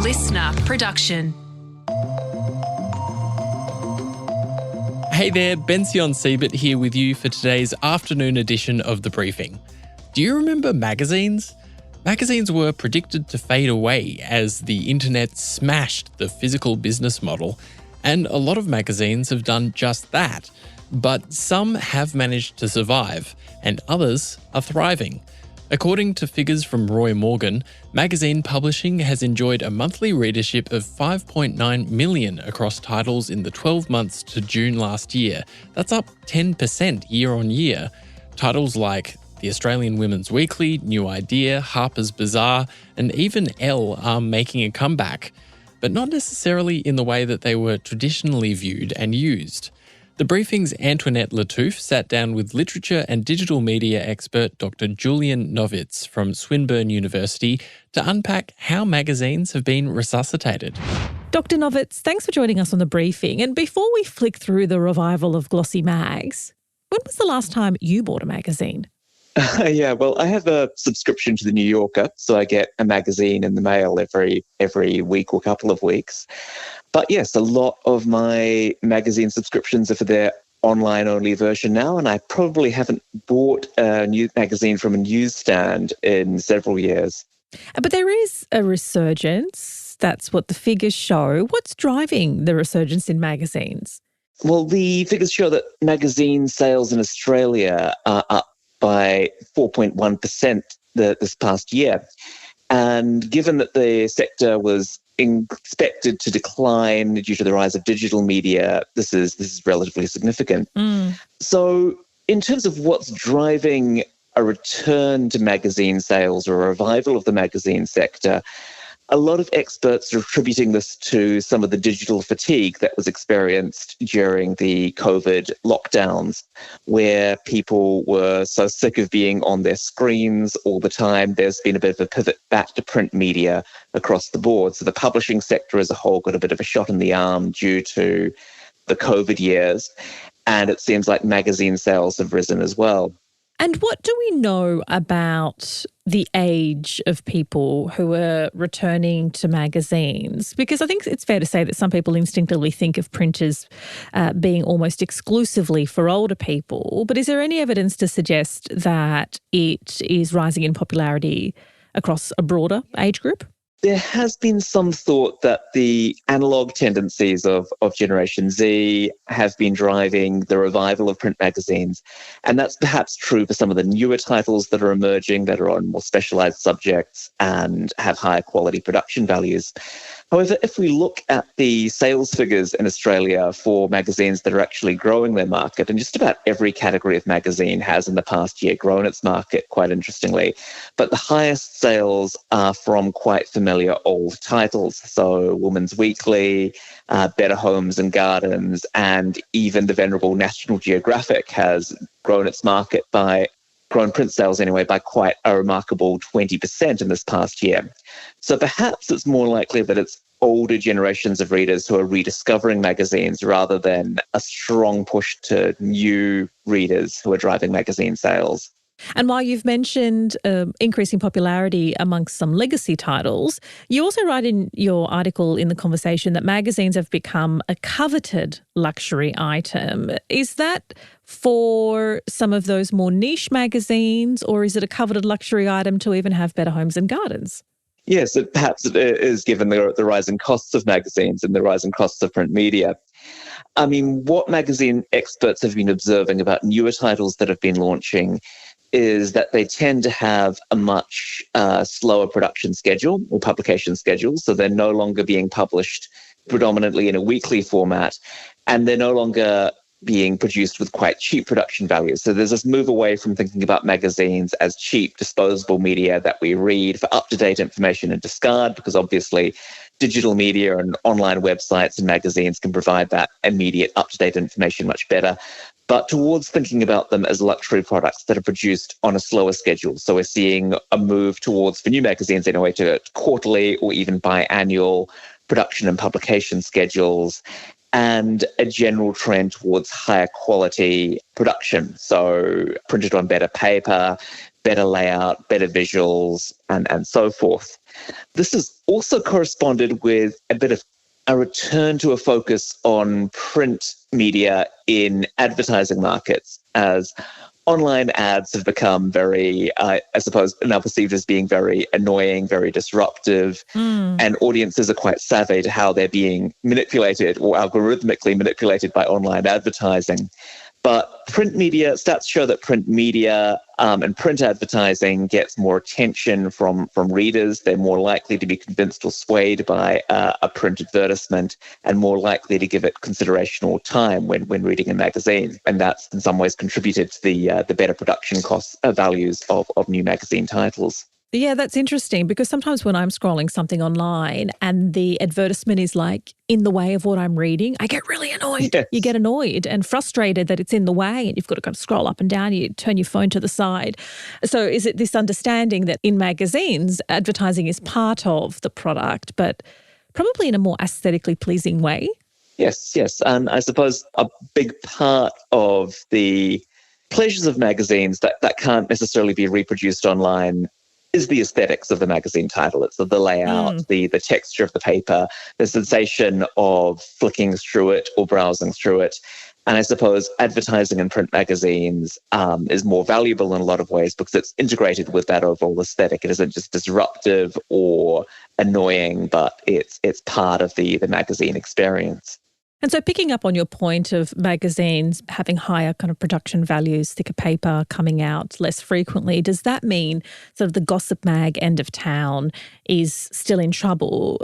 listener production. Hey there, Bension Siebert here with you for today's afternoon edition of The Briefing. Do you remember magazines? Magazines were predicted to fade away as the internet smashed the physical business model, and a lot of magazines have done just that. But some have managed to survive, and others are thriving. According to figures from Roy Morgan, magazine publishing has enjoyed a monthly readership of 5.9 million across titles in the 12 months to June last year. That's up 10% year on year. Titles like The Australian Women's Weekly, New Idea, Harper's Bazaar, and even Elle are making a comeback, but not necessarily in the way that they were traditionally viewed and used. The Briefing's Antoinette Lattouf sat down with literature and digital media expert Dr. Julian Novitz from Swinburne University to unpack how magazines have been resuscitated. Dr. Novitz, thanks for joining us on The Briefing. And before we flick through the revival of glossy mags, when was the last time you bought a magazine? Well, I have a subscription to The New Yorker, so I get a magazine in the mail every week or couple of weeks. But yes, a lot of my magazine subscriptions are for their online-only version now, and I probably haven't bought a new magazine from a newsstand in several years. But there is a resurgence. That's what the figures show. What's driving the resurgence in magazines? Well, the figures show that magazine sales in Australia are up by 4.1% this past year. And given that the sector was expected to decline due to the rise of digital media, this is relatively significant. So in terms of what's driving a return to magazine sales or a revival of the magazine sector, a lot of experts are attributing this to some of the digital fatigue that was experienced during the COVID lockdowns, where people were so sick of being on their screens all the time. There's been a bit of a pivot back to print media across the board. So the publishing sector as a whole got a bit of a shot in the arm due to the COVID years. And it seems like magazine sales have risen as well. And what do we know about the age of people who are returning to magazines? Because I think it's fair to say that some people instinctively think of print as being almost exclusively for older people. But is there any evidence to suggest that it is rising in popularity across a broader age group? There has been some thought that the analog tendencies of Generation Z have been driving the revival of print magazines. And that's perhaps true for some of the newer titles that are emerging, that are on more specialized subjects and have higher quality production values. However, if we look at the sales figures in Australia for magazines that are actually growing their market, and just about every category of magazine has in the past year grown its market quite interestingly, but the highest sales are from quite familiar old titles. So Women's Weekly, Better Homes and Gardens, and even the venerable National Geographic has grown its market grown print sales anyway by quite a remarkable 20% in this past year. So perhaps it's more likely that it's older generations of readers who are rediscovering magazines rather than a strong push to new readers who are driving magazine sales. And while you've mentioned increasing popularity amongst some legacy titles, you also write in your article in The Conversation that magazines have become a coveted luxury item. Is that for some of those more niche magazines, or is it a coveted luxury item to even have Better Homes and Gardens? Yes, perhaps it is, given the rising costs of magazines and the rising costs of print media. I mean, what magazine experts have been observing about newer titles that have been launching is that they tend to have a much slower production schedule or publication schedule. So they're no longer being published predominantly in a weekly format, and they're no longer being produced with quite cheap production values. So there's this move away from thinking about magazines as cheap, disposable media that we read for up-to-date information and discard, because obviously digital media and online websites and magazines can provide that immediate up-to-date information much better, but towards thinking about them as luxury products that are produced on a slower schedule. So we're seeing a move towards, for new magazines anyway, to quarterly or even biannual production and publication schedules, and a general trend towards higher quality production. So printed on better paper, better layout, better visuals, and so forth. This has also corresponded with a bit of a return to a focus on print media in advertising markets, as online ads have become very, I suppose, now perceived as being very annoying, very disruptive, and audiences are quite savvy to how they're being manipulated or algorithmically manipulated by online advertising. But print media, stats show that print media and print advertising gets more attention from readers. They're more likely to be convinced or swayed by a print advertisement and more likely to give it consideration or time when reading a magazine. And that's in some ways contributed to the better production cost values of new magazine titles. Yeah, that's interesting because sometimes when I'm scrolling something online and the advertisement is like in the way of what I'm reading, I get really annoyed. Yes. You get annoyed and frustrated that it's in the way and you've got to kind of scroll up and down, you turn your phone to the side. So is it this understanding that in magazines, advertising is part of the product, but probably in a more aesthetically pleasing way? Yes. And I suppose a big part of the pleasures of magazines that can't necessarily be reproduced online is the aesthetics of the magazine title. It's the layout, the texture of the paper, the sensation of flicking through it or browsing through it. And I suppose advertising in print magazines is more valuable in a lot of ways because it's integrated with that overall aesthetic. It isn't just disruptive or annoying, but it's part of the magazine experience. And so picking up on your point of magazines having higher kind of production values, thicker paper coming out less frequently, does that mean sort of the gossip mag end of town is still in trouble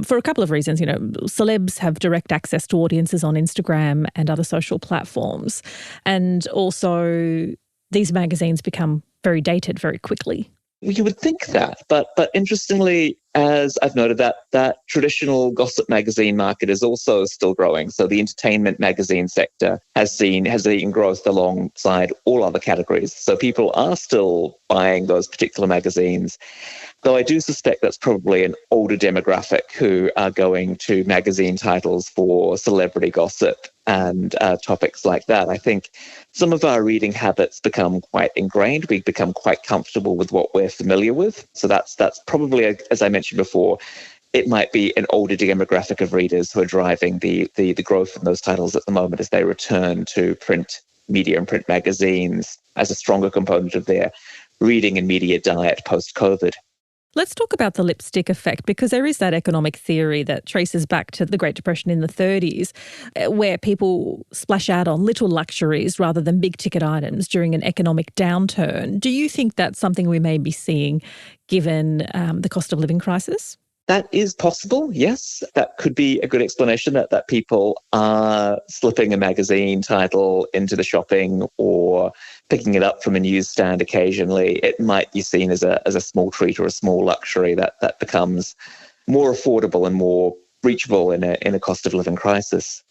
for a couple of reasons? You know, celebs have direct access to audiences on Instagram and other social platforms. And also these magazines become very dated very quickly. You would think that, but interestingly, as I've noted, that traditional gossip magazine market is also still growing. So the entertainment magazine sector has seen growth alongside all other categories. So people are still buying those particular magazines, though I do suspect that's probably an older demographic who are going to magazine titles for celebrity gossip and topics like that. I think some of our reading habits become quite ingrained. We become quite comfortable with what we're familiar with. So that's probably, as I mentioned before, it might be an older demographic of readers who are driving the growth in those titles at the moment as they return to print media and print magazines as a stronger component of their reading and media diet post-COVID. Let's talk about the lipstick effect, because there is that economic theory that traces back to the Great Depression in the 30s, where people splash out on little luxuries rather than big ticket items during an economic downturn. Do you think that's something we may be seeing given the cost of living crisis? That is possible, yes. That could be a good explanation that people are slipping a magazine title into the shopping or picking it up from a newsstand occasionally. It might be seen as a small treat or a small luxury that becomes more affordable and more reachable in a cost of living crisis.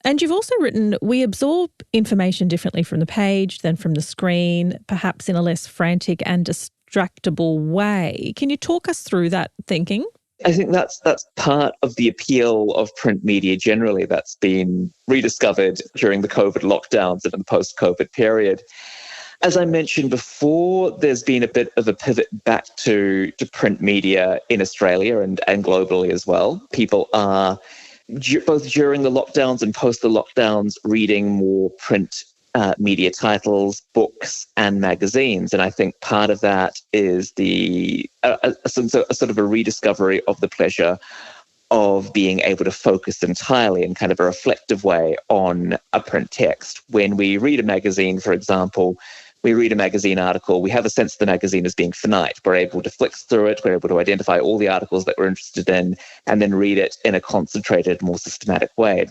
And you've also written, we absorb information differently from the page than from the screen, perhaps in a less frantic and distractible way. Can you talk us through that thinking? I think that's part of the appeal of print media generally that's been rediscovered during the COVID lockdowns and the post-COVID period. As I mentioned before, there's been a bit of a pivot back to print media in Australia and globally as well. People are, both during the lockdowns and post the lockdowns, reading more print media titles, books, and magazines. And I think part of that is a sort of a rediscovery of the pleasure of being able to focus entirely in kind of a reflective way on a print text. When we read a magazine, for example, we read a magazine article, we have a sense of the magazine as being finite. We're able to flick through it, we're able to identify all the articles that we're interested in, and then read it in a concentrated, more systematic way.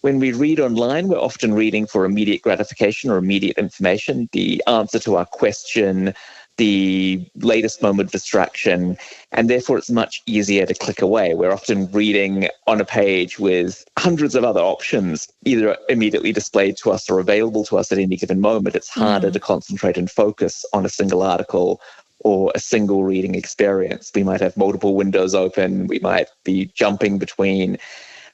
When we read online, we're often reading for immediate gratification or immediate information, the answer to our question, the latest moment of distraction, and therefore it's much easier to click away. We're often reading on a page with hundreds of other options, either immediately displayed to us or available to us at any given moment. It's harder to concentrate and focus on a single article or a single reading experience. We might have multiple windows open. We might be jumping between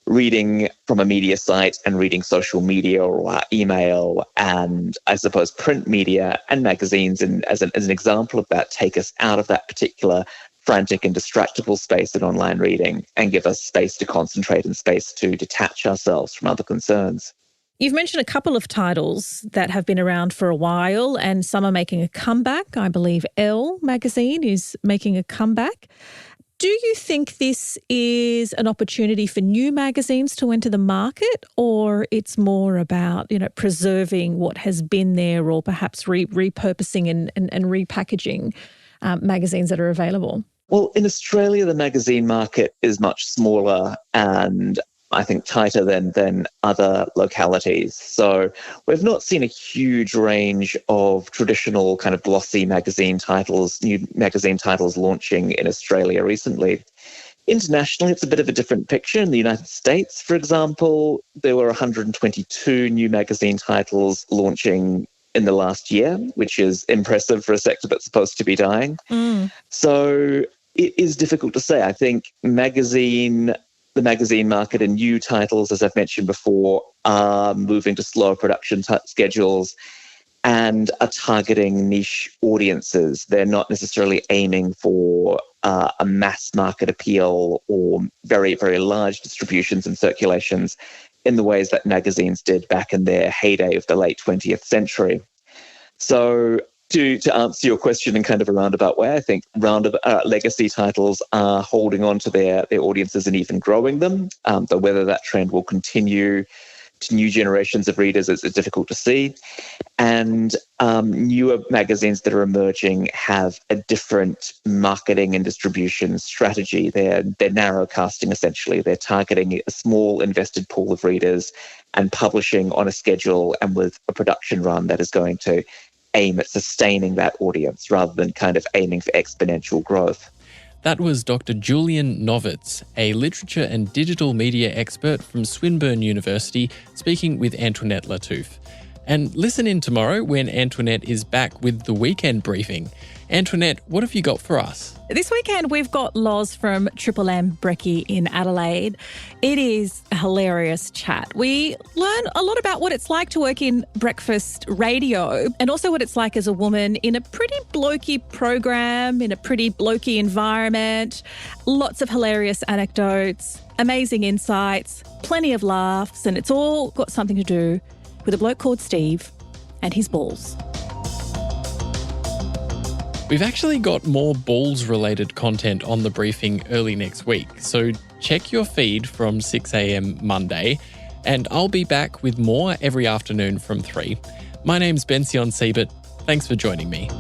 reading from a media site and reading social media or email, and I suppose print media and magazines, and as an example of that, take us out of that particular frantic and distractible space in online reading and give us space to concentrate and space to detach ourselves from other concerns. You've mentioned a couple of titles that have been around for a while and some are making a comeback. I believe Elle magazine is making a comeback. Do you think this is an opportunity for new magazines to enter the market, or it's more about, preserving what has been there, or perhaps repurposing and repackaging magazines that are available? Well, in Australia, the magazine market is much smaller and I think tighter than other localities. So we've not seen a huge range of traditional kind of glossy magazine titles, new magazine titles launching in Australia recently. Internationally, it's a bit of a different picture. In the United States, for example, there were 122 new magazine titles launching in the last year, which is impressive for a sector that's supposed to be dying. So it is difficult to say. I think the magazine market and new titles, as I've mentioned before, are moving to slower production schedules and are targeting niche audiences. They're not necessarily aiming for a mass market appeal or very, very large distributions and circulations in the ways that magazines did back in their heyday of the late 20th century. So to answer your question in kind of a roundabout way, I think legacy titles are holding on to their audiences and even growing them. But whether that trend will continue to new generations of readers is difficult to see. And newer magazines that are emerging have a different marketing and distribution strategy. They're narrow casting, essentially. They're targeting a small invested pool of readers and publishing on a schedule and with a production run that is going to aim at sustaining that audience rather than kind of aiming for exponential growth. That was Dr. Julian Novitz, a literature and digital media expert from Swinburne University, speaking with Antoinette Lattouf. And listen in tomorrow when Antoinette is back with the weekend briefing. Antoinette, what have you got for us? This weekend, we've got Loz from Triple M Brekkie in Adelaide. It is a hilarious chat. We learn a lot about what it's like to work in breakfast radio and also what it's like as a woman in a pretty blokey program, in a pretty blokey environment. Lots of hilarious anecdotes, amazing insights, plenty of laughs, and it's all got something to do with a bloke called Steve and his balls. We've actually got more balls-related content on the briefing early next week, so check your feed from 6 a.m. Monday, and I'll be back with more every afternoon from 3. My name's Bension Siebert. Thanks for joining me.